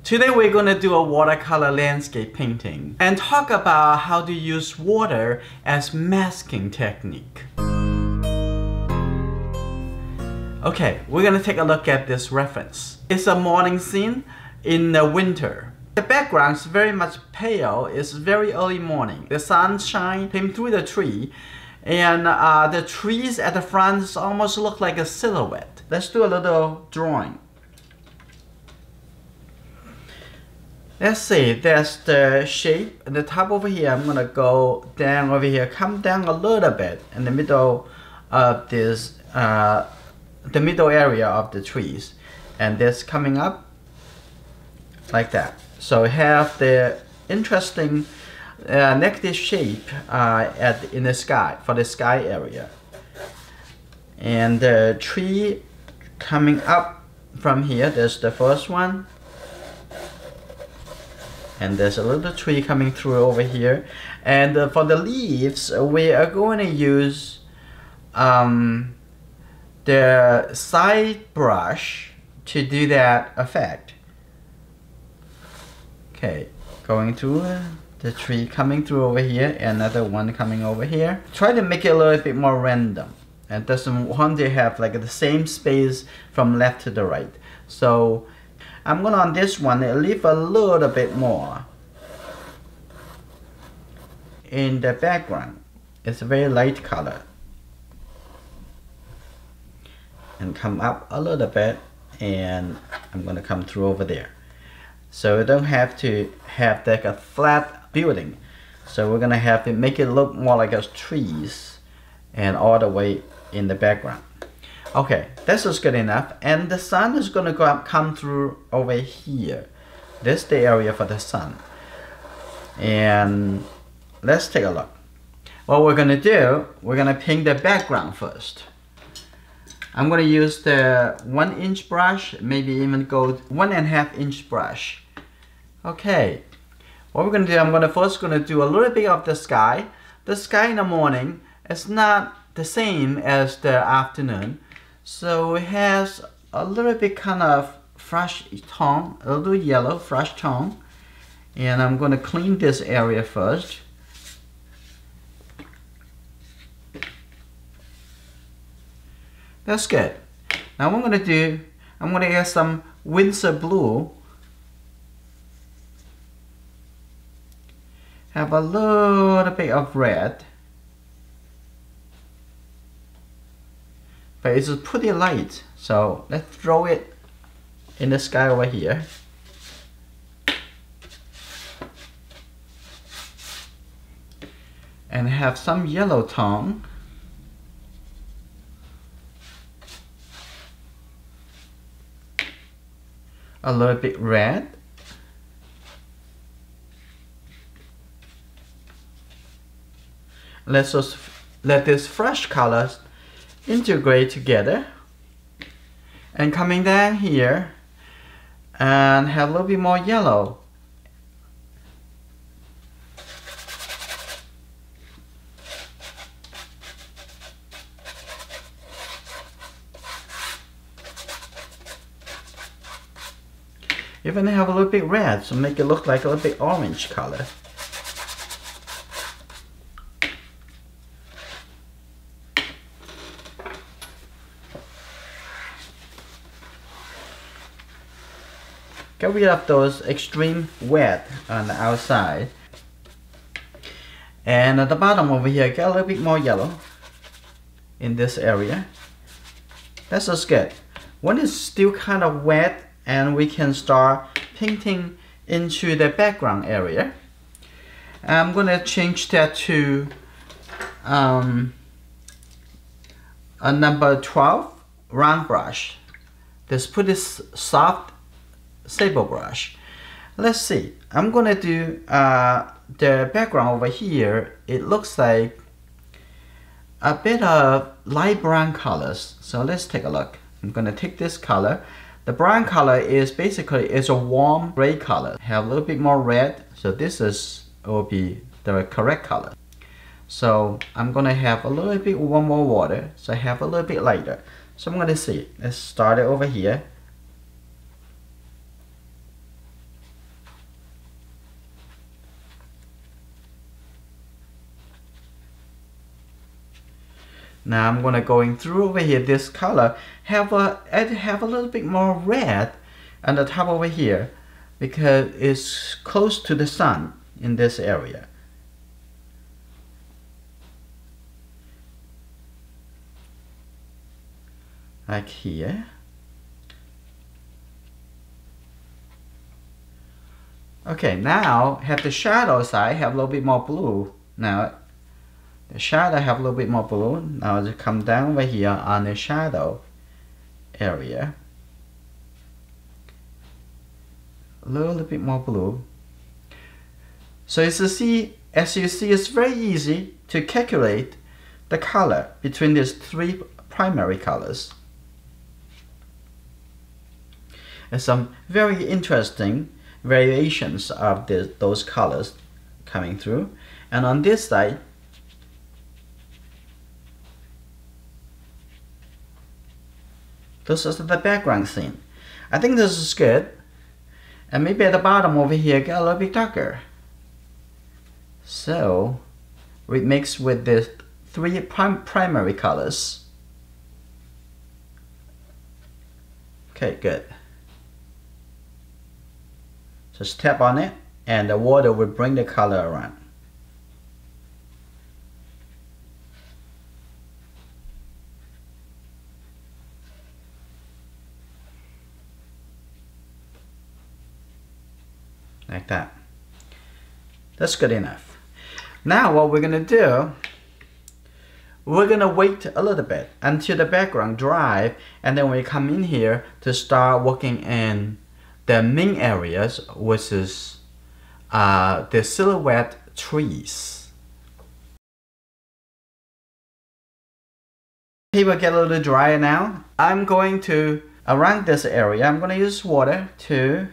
Today we're going to do a watercolor landscape painting and talk about how to use water as masking technique. Okay, we're going to take a look at this reference. It's a morning scene in the winter. The background is very much pale. It's very early morning. The sunshine came through the tree, and the trees at the front almost look like a silhouette. Let's do a little drawing. Let's see, there's the shape at the top over here. I'm gonna go down over here, come down a little bit in the middle of this, the middle area of the trees, and this coming up like that. So we have the interesting negative shape in the sky, for the sky area, and the tree coming up from here. There's the first one. And there's a little tree coming through over here. And for the leaves, we are going to use the side brush to do that effect. Okay, going through the tree coming through over here, another one coming over here. Try to make it a little bit more random. And doesn't want to have like the same space from left to the right. So I'm gonna, on this one, leave a little bit more in the background. It's a very light color. And come up a little bit, and I'm gonna come through over there. So we don't have to have like a flat building. So we're gonna have to make it look more like a trees and all the way in the background. Okay, this is good enough, and the sun is going to come through over here. This is the area for the sun. And let's take a look. What we're going to do, we're going to paint the background first. I'm going to use the 1-inch brush, maybe even go 1.5-inch brush. Okay, what we're going to do, I'm first going to do a little bit of the sky. The sky in the morning is not the same as the afternoon. So it has a little bit kind of fresh tone, a little yellow fresh tone. And I'm going to clean this area first. That's good. Now what I'm going to do, I'm going to add some winter blue. Have a little bit of red. But it's pretty light, so let's throw it in the sky over here. And have some yellow tone. A little bit red. Let's just let this fresh colors integrate together, and coming down here and have a little bit more yellow. Even have a little bit red, so make it look like a little bit orange color. Get rid of those extreme wet on the outside. And at the bottom over here, get a little bit more yellow in this area. That's just good. When it's still kind of wet, and we can start painting into the background area. I'm gonna change that to a number 12 round brush. This pretty soft sable brush. Let's see, I'm gonna do the background over here. It looks like a bit of light brown colors. So let's take a look. I'm gonna take this color. The brown color is basically a warm gray color. Have a little bit more red. So this will be the correct color. So I'm gonna have a little bit more water. So I have a little bit lighter. So I'm gonna see. Let's start it over here. Now I'm gonna going through over here. This color have a little bit more red on the top over here because it's close to the sun in this area. Like here. Okay, now have the shadow side have a little bit more blue. Now the shadow have a little bit more blue. Now just come down over here on the shadow area. A little bit more blue. So as you see, it's very easy to calculate the color between these three primary colors. And some very interesting variations of those colors coming through. And on this side, this is the background scene. I think this is good. And maybe at the bottom over here get a little bit darker. So we mix with the three primary colors. Okay, good. Just tap on it and the water will bring the color around. Like that. That's good enough. Now what we're gonna do, we're gonna wait a little bit until the background dry, and then we come in here to start working in the main areas, which is the silhouette trees. Paper get a little drier now. I'm going to, around this area, I'm gonna use water to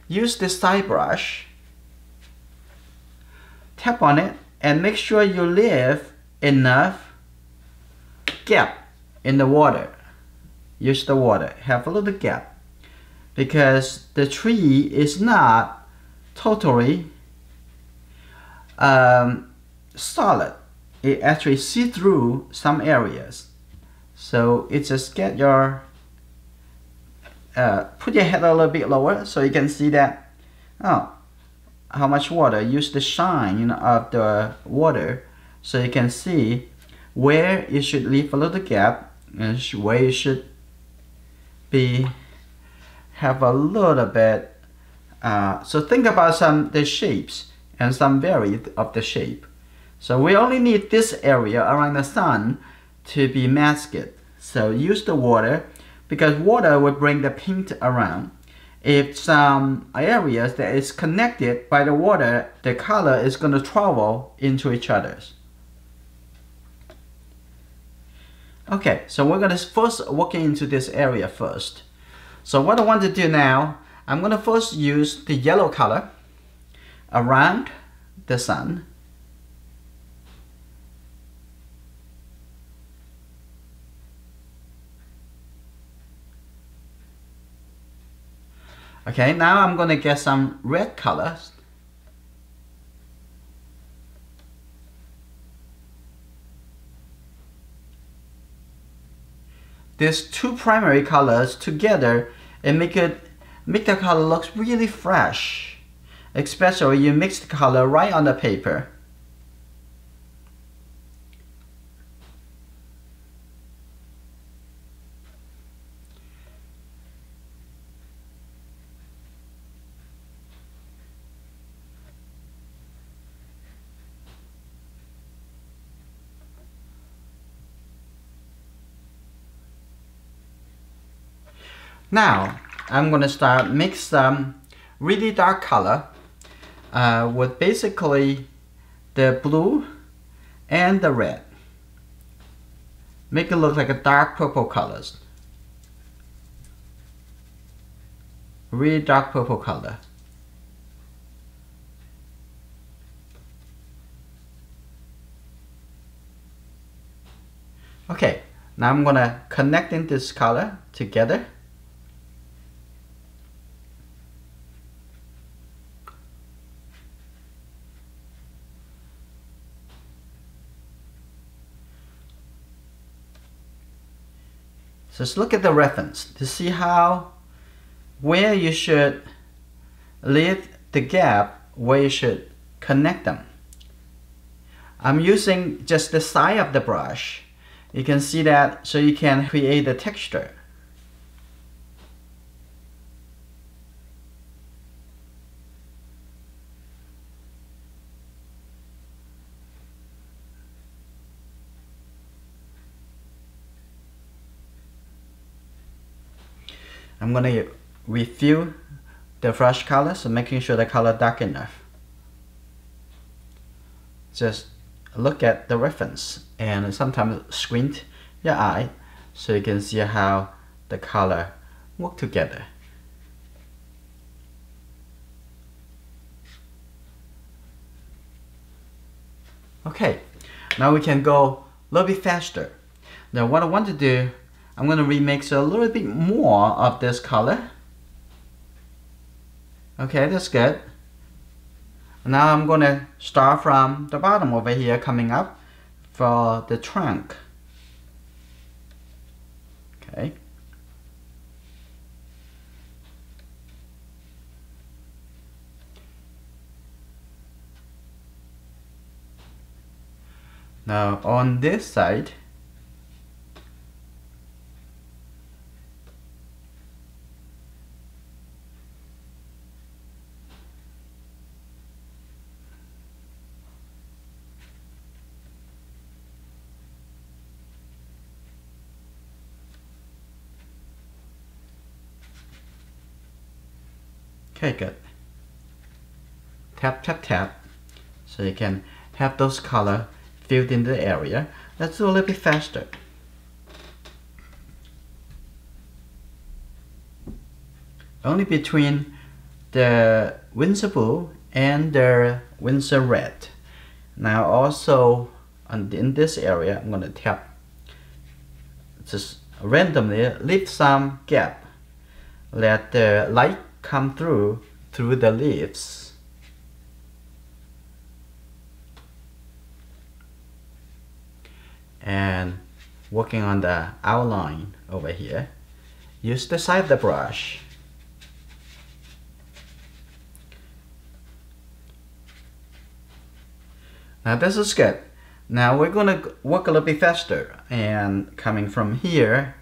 use this side brush, tap on it, and make sure you leave enough gap in the water. Use the water, have a little gap, because the tree is not totally solid. It actually see through some areas. So it just get your put your head a little bit lower so you can see that, oh, how much water. Use the shine of the water so you can see where you should leave a little gap and where you should be have a little bit. So think about the shapes and some varied of the shape. So we only need this area around the sun to be masked. So use the water, because water will bring the paint around. If some areas that is connected by the water, the color is going to travel into each other's. Okay, so we're going to first walk into this area first. So what I want to do now, I'm going to first use the yellow color around the sun. Okay, now I'm going to get some red colors. These two primary colors together and make the color looks really fresh, especially you mix the color right on the paper. Now I'm going to start mix some really dark color with basically the blue and the red. Make it look like a dark purple colors. Really dark purple color. Okay, now I'm gonna connect in this color together. So let's look at the reference to see where you should leave the gap, where you should connect them. I'm using just the side of the brush. You can see that, so you can create the texture. I'm going to refill the brush color, so making sure the color dark enough. Just look at the reference and sometimes squint your eye so you can see how the color work together. Okay, now we can go a little bit faster. Now what I want to do, I'm going to remix a little bit more of this color. Okay, that's good. Now I'm going to start from the bottom over here, coming up for the trunk. Okay. Now on this side, okay, good. Tap, tap, tap. So you can have those color filled in the area. Let's do a little bit faster. Only between the Windsor Blue and the Windsor Red. Now also in this area, I'm going to tap, just randomly leave some gap. Let the light come through the leaves. And working on the outline over here, use the side of the brush. Now this is good. Now we're going to work a little bit faster, and coming from here,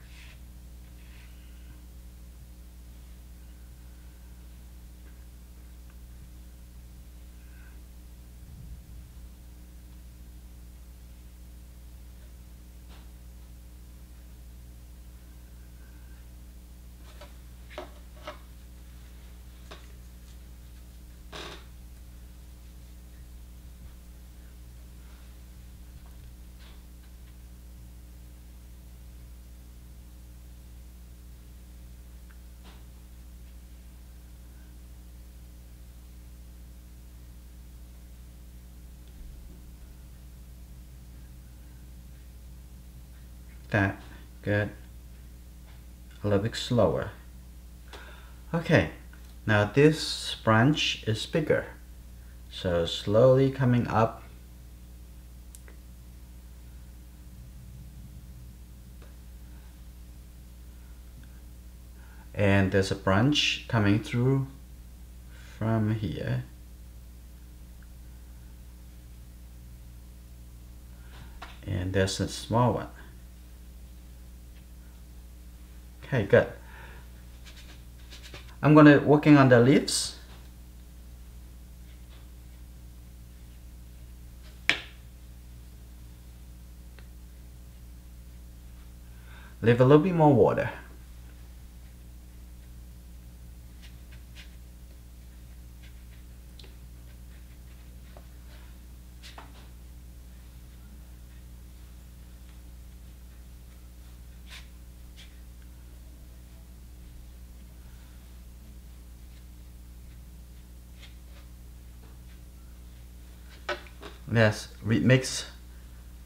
that, good. A little bit slower. Okay, now this branch is bigger, so slowly coming up. And there's a branch coming through from here. And there's a small one. Okay, good. I'm gonna working on the leaves. Leave a little bit more water. Let's mix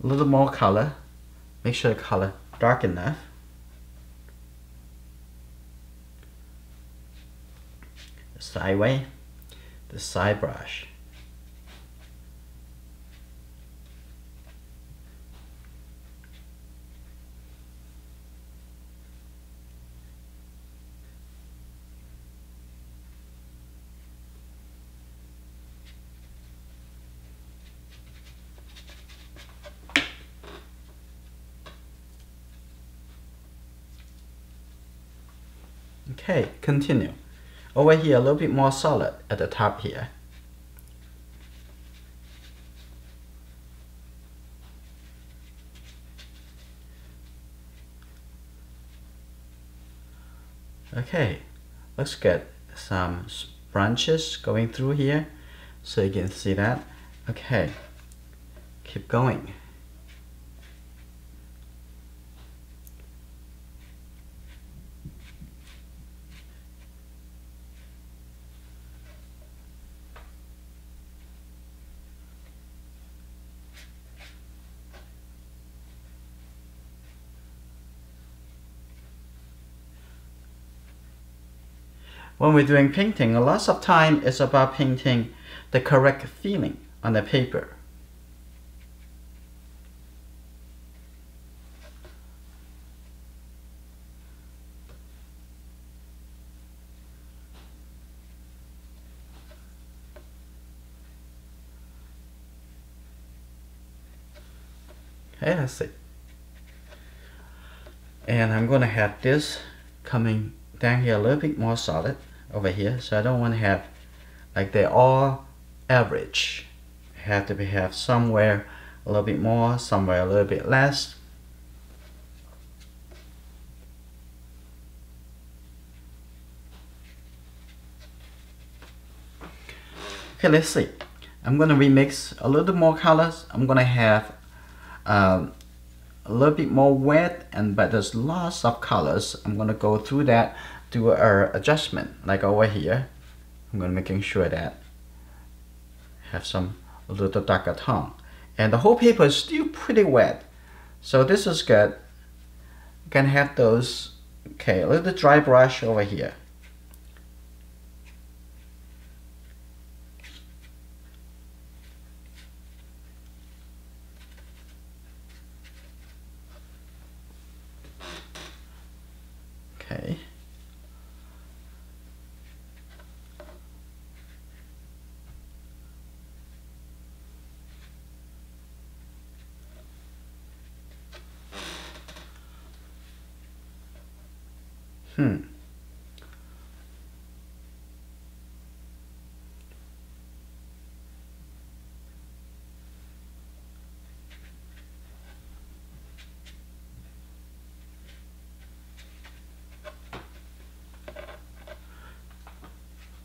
a little more color. Make sure the color dark enough. The side way, the side brush. Okay, continue. Over here, a little bit more solid at the top here. Okay, let's get some branches going through here so you can see that. Okay, keep going. When we're doing painting, a lot of time is about painting the correct feeling on the paper. Okay, let's see. And I'm gonna have this coming down here a little bit more solid over here, so I don't want to have like they're all average. Have to have somewhere a little bit more, somewhere a little bit less. Okay, let's see. I'm gonna remix a little more colors. I'm gonna have a little bit more wet, but there's lots of colors. I'm gonna go through that, do a adjustment like over here. I'm gonna making sure that have some a little darker tone, and the whole paper is still pretty wet, so this is good. You can have those. Okay, a little dry brush over here. Okay.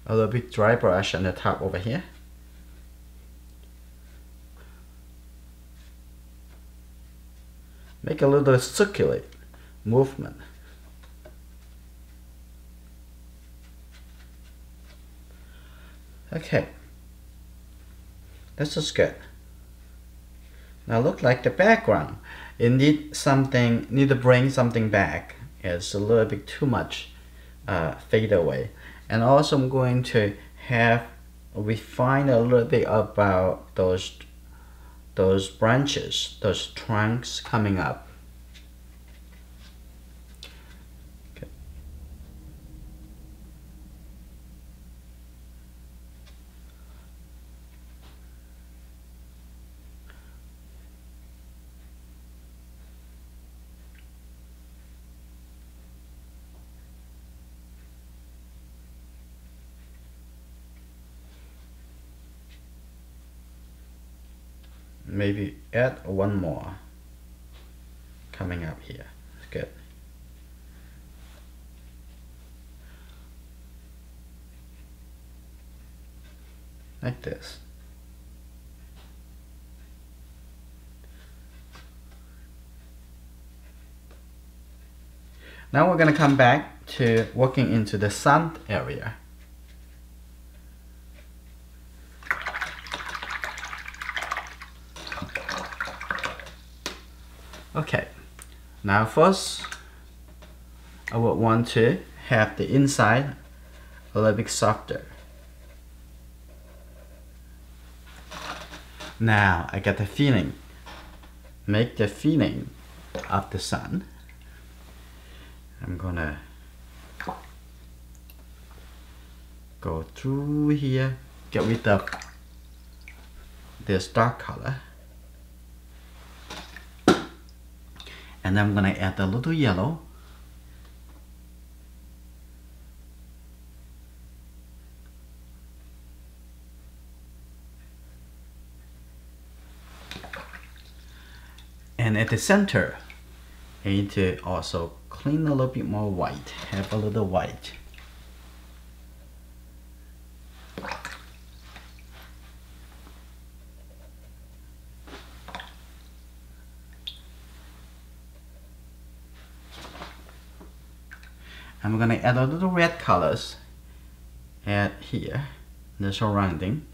A little bit dry brush on the top over here. Make a little circulate movement. Okay, this is good. Now look like the background. It need to bring something back. It's a little bit too much fade away. And also I'm going to have refine a little bit about those branches, those trunks coming up. Okay. Maybe add one more coming up here. Good. Like this. Now we're going to come back to working into the sun area. Okay, now first I would want to have the inside a little bit softer. Now I get the feeling, make the feeling of the sun. I'm gonna go through here, get rid of this dark color. And I'm gonna add a little yellow. And at the center, I need to also clean a little bit more white, have a little white. I'm gonna add a little red colors at here, the surrounding.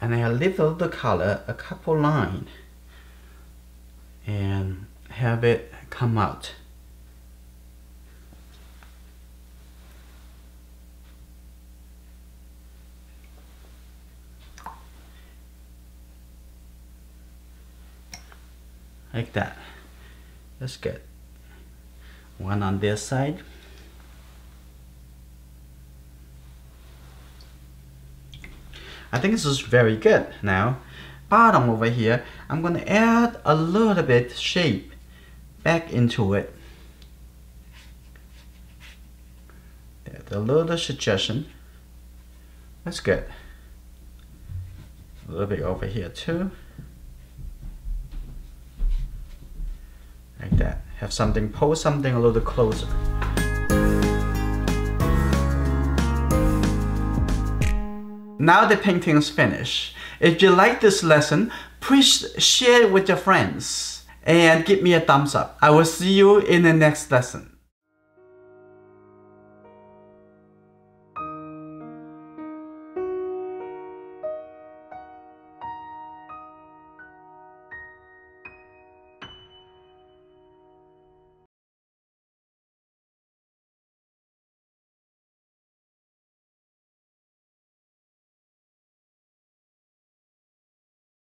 And I leave a little color, a couple lines, and have it come out. Like that. That's good. One on this side. I think this is very good. Now, bottom over here, I'm going to add a little bit shape back into it. There's a little suggestion. That's good. A little bit over here too. Like that. Have something, pull something a little closer. Now the painting is finished. If you like this lesson, please share it with your friends and give me a thumbs up. I will see you in the next lesson.